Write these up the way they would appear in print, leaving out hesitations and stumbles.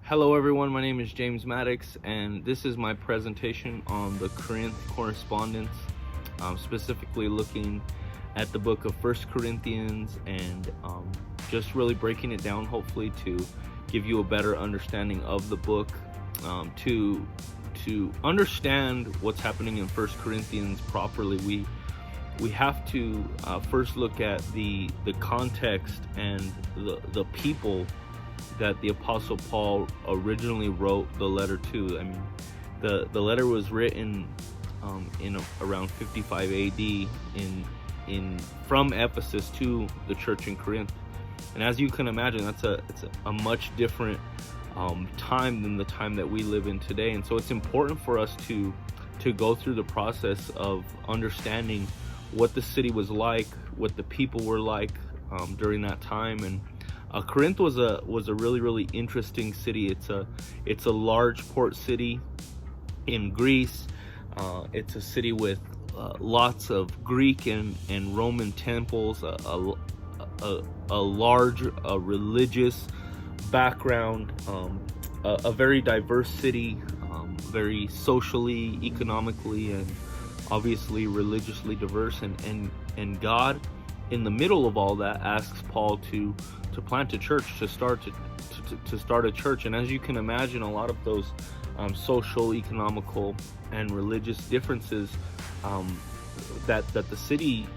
Hello everyone, my name is James Maddox, and this is my presentation on the Corinth correspondence, specifically looking at the book of First Corinthians and just really breaking it down, hopefully to give you a better understanding of the book, to understand what's happening in First Corinthians properly. We have to first look at the context and the people that the Apostle Paul originally wrote the letter to. I mean, the letter was written in around 55 AD in from Ephesus to the church in Corinth. And as you can imagine, it's a much different time than the time that we live in today. And so it's important for us to go through the process of understanding what the city was like, what the people were like during that time. And Corinth was a really interesting city. It's a large port city in Greece. It's a city with lots of Greek and Roman temples, a large religious background, a very diverse city, very socially, economically, and obviously religiously diverse. And God, in the middle of all that, asks Paul to plant a church, to start a church. And as you can imagine, a lot of those social, economical, and religious differences that the city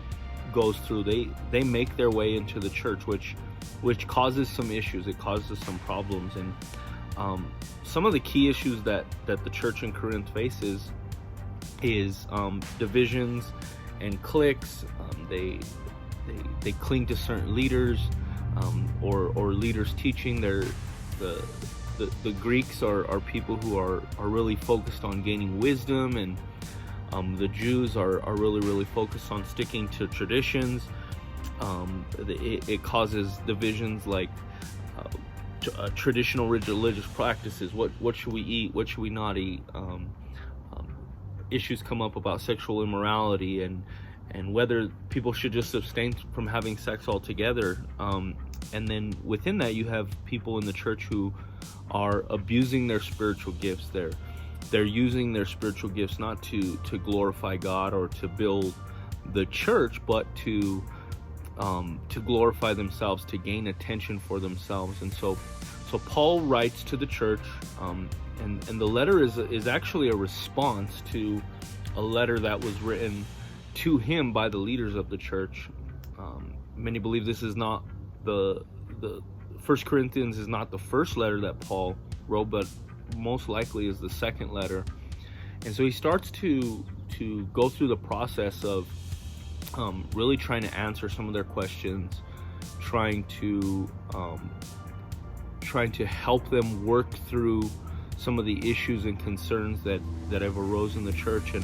goes through, they make their way into the church, which causes some issues. It causes some problems. And some of the key issues that the church in Corinth faces is divisions and cliques. They cling to certain leaders, or leaders teaching. The Greeks are people who are really focused on gaining wisdom, and the Jews are really focused on sticking to traditions. It causes divisions like traditional religious practices. What should we eat? What should we not eat? Issues come up about sexual immorality and whether people should just abstain from having sex altogether. And then within that, you have people in the church who are abusing their spiritual gifts. They're using their spiritual gifts not to glorify God or to build the church, but to glorify themselves, to gain attention for themselves. And so Paul writes to the church, and the letter is actually a response to a letter that was written to him by the leaders of the church. Many believe this is not the First Corinthians is not the first letter that Paul wrote, but most likely is the second letter. And so he starts to go through the process of really trying to answer some of their questions, trying to help them work through some of the issues and concerns that have arose in the church. And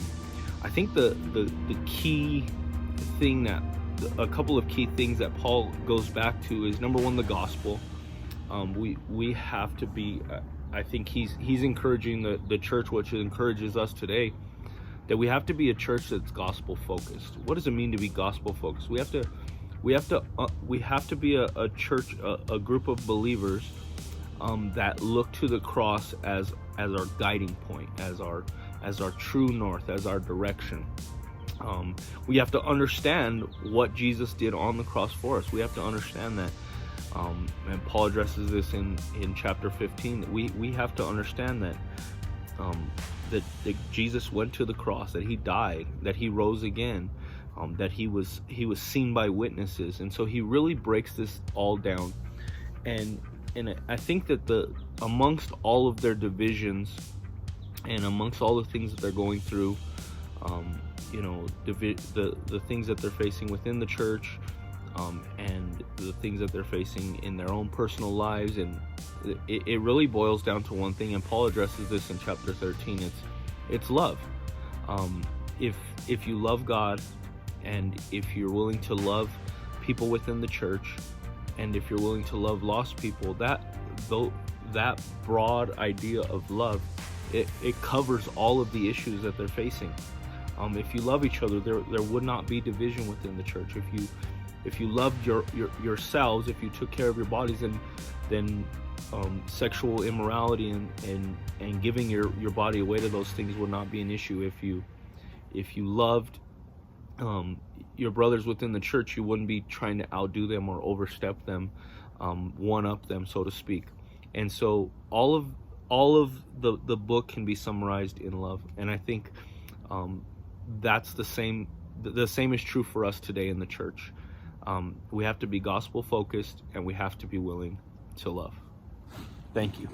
I think the key thing a couple of key things that Paul goes back to is, number one, the gospel. We have to be, I think he's encouraging the church, which encourages us today, that we have to be a church that's gospel focused. What does it mean to be gospel focused? We have to be a church, a group of believers that look to the cross as our guiding point, as our true north, as our direction. We have to understand what Jesus did on the cross for us. We have to understand that, and Paul addresses this in chapter 15, that we have to understand that that Jesus went to the cross, that he died, that he rose again, that he was seen by witnesses. And so he really breaks this all down. And I think that amongst all of their divisions and amongst all the things that they're going through, the things that they're facing within the church, and the things that they're facing in their own personal lives, and it really boils down to one thing. And Paul addresses this in chapter 13. It's love. If you love God, and if you're willing to love people within the church, and if you're willing to love lost people, that broad idea of love, it covers all of the issues that they're facing. If you love each other, there would not be division within the church. If you loved yourselves, if you took care of your bodies, then sexual immorality and giving your body away to those things would not be an issue. If you loved your brothers within the church, you wouldn't be trying to outdo them or overstep them, one up them, so to speak. And so all of the book can be summarized in love, and I think that's the same is true for us today in the church. We have to be gospel focused, and we have to be willing to love. Thank you.